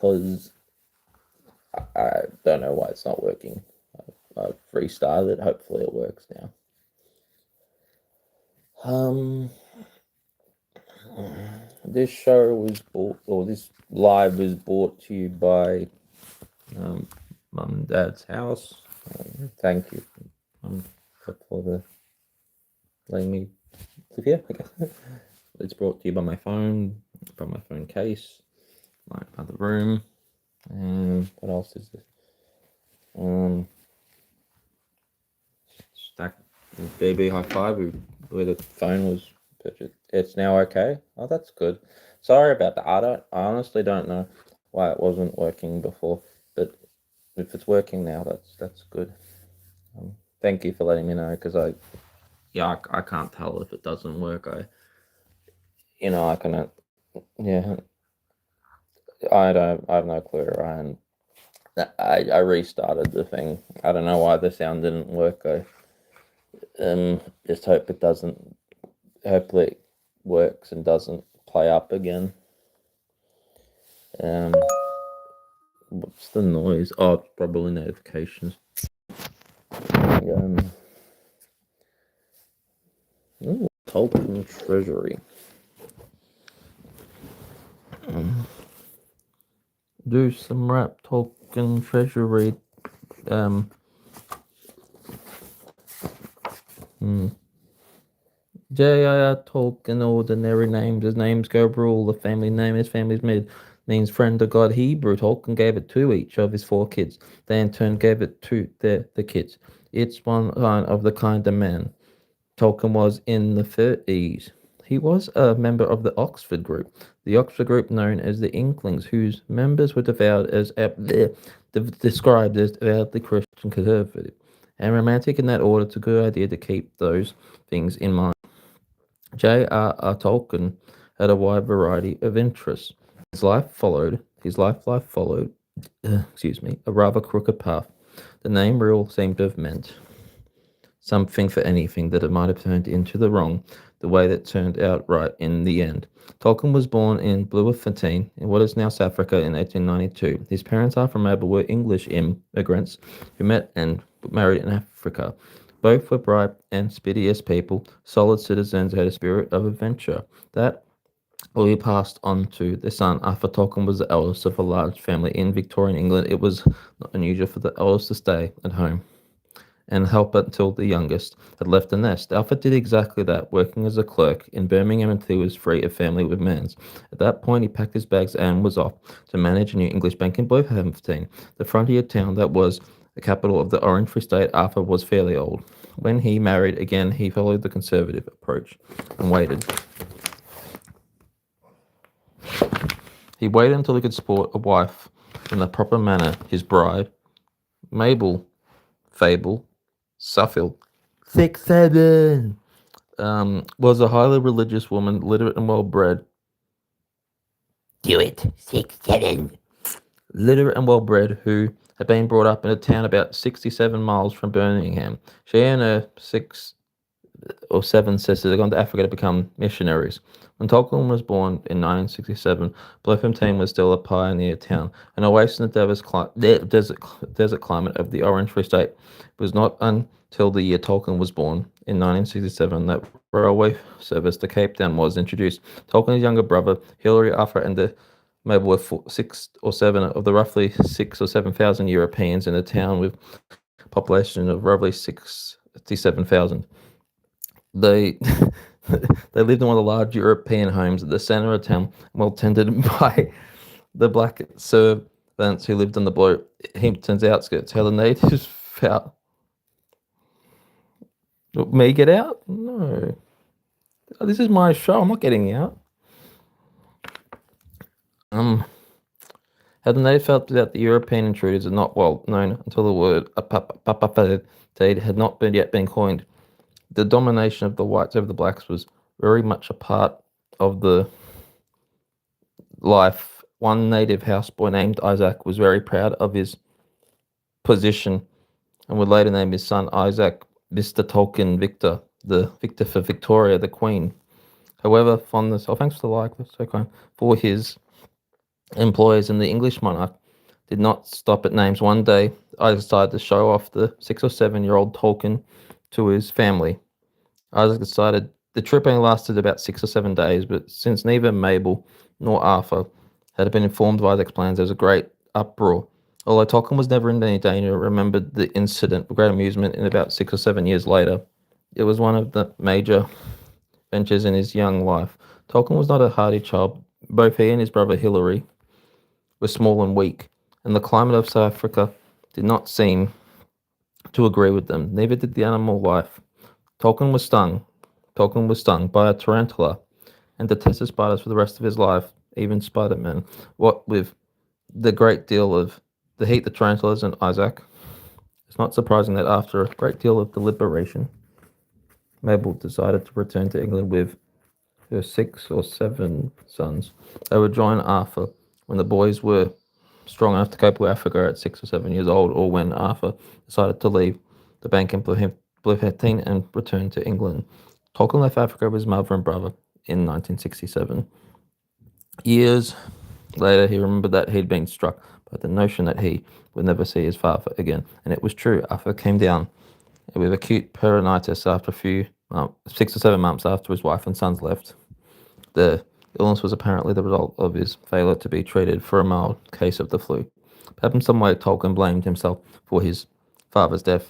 because I don't know why it's not working. I've restarted it. Hopefully it works now. This show was bought, or this live was brought to you by Mum and Dad's house. Thank you, for the letting me live here. I guess it's brought to you by my phone case, my other room, and what else is this? Stack baby high five where the phone was purchased. It's now okay. Oh, that's good. Sorry about that. I honestly don't know why it wasn't working before, but if it's working now, that's good. Thank you for letting me know because I can't tell if it doesn't work. I cannot. Yeah, I have no clue. And I restarted the thing. I don't know why the sound didn't work. I just hope it doesn't. Hopefully it works and doesn't play up again. What's the noise? Oh, it's probably notifications. Tolkien Treasury. Do some rap Tolkien Treasury. J.R.R. Tolkien, ordinary names as names go rule. The family name his family's made means friend of God Hebrew. Tolkien gave it to each of his 4 kids. They in turn gave it to the kids. It's one of the kind of man. Tolkien was in the 30s. He was a member of the Oxford group, the Oxford group known as the Inklings, whose members were described as devoutly Christian conservative and romantic in that order. It's a good idea to keep those things in mind. J.R.R. Tolkien had a wide variety of interests. His life followed, a rather crooked path. The name real seemed to have meant something for anything that it might have turned into the wrong, the way that turned out right in the end. Tolkien was born in Bloemfontein, in what is now South Africa, in 1892. His parents, after Mabel, were English immigrants who met and married in Africa. Both were bright and studious people, solid citizens who had a spirit of adventure. That will be passed on to their son. Arthur Tolkien was the eldest of a large family in Victorian England. It was not unusual for the eldest to stay at home and help until the youngest had left the nest. Alfred did exactly that, working as a clerk in Birmingham until he was free of family demands. At that point, he packed his bags and was off to manage a new English bank in Bloemfontein, the frontier town that was the capital of the Orange Free State. Arthur was fairly old. When he married again, he followed the conservative approach and waited. He waited until he could support a wife in the proper manner. His bride, Mabel Fable Suffield, 6'7", was a highly religious woman, literate and well-bred. Do it, 6'7". Literate and well-bred, who had been brought up in a town about 67 miles from Birmingham. She and her 6 or 7 sisters had gone to Africa to become missionaries. When Tolkien was born in 1967, Bloemfontein was still a pioneer town, an oasis in the desert climate of the Orange Free State. It was not until the year Tolkien was born, in 1967, that railway service to Cape Town was introduced. Tolkien's younger brother, Hilary, Arthur, and the Mabel were 6 or 7 of the roughly 6 or 7,000 Europeans in a town with a population of roughly 67,000. They they lived in one of the large European homes at the centre of town, well tended by the black servants who lived on the Bloemfontein outskirts. How the natives felt. Me get out? No. This is my show. I'm not getting out. How the natives felt about the European intruders are not well known until the word apartheid had not yet been coined. The domination of the whites over the blacks was very much a part of the life. One native houseboy named Isaac was very proud of his position and would later name his son Isaac Mr. Tolkien Victor, the Victor for Victoria, the Queen. However, fondness, thanks for the like, that's so kind, for his employees, and the English monarch did not stop at names. One day, I decided to show off the 6 or 7 year old Tolkien to his family. Isaac decided the trip only lasted about 6 or 7 days, but since neither Mabel nor Arthur had been informed of Isaac's plans, there was a great uproar. Although Tolkien was never in any danger, remembered the incident with great amusement in about 6 or 7 years later. It was one of the major ventures in his young life. Tolkien was not a hardy child. Both he and his brother Hilary were small and weak, and the climate of South Africa did not seem to agree with them. Neither did the animal life. Tolkien was stung. Tolkien was stung by a tarantula and detested spiders for the rest of his life, even Spider-Man. What with the great deal of the heat the tarantulas and Isaac, it's not surprising that after a great deal of deliberation, Mabel decided to return to England with her 6 or 7 sons. They would join Arthur when the boys were strong enough to cope with Africa at 6 or 7 years old, or when Arthur decided to leave the bank in Bloemfontein and return to England. Tolkien left Africa with his mother and brother in 1967. Years later, he remembered that he'd been struck by the notion that he would never see his father again, and it was true. Arthur came down with acute peritonitis after a few 6 or 7 months after his wife and sons left. The illness was apparently the result of his failure to be treated for a mild case of the flu. Perhaps in some way, Tolkien blamed himself for his father's death.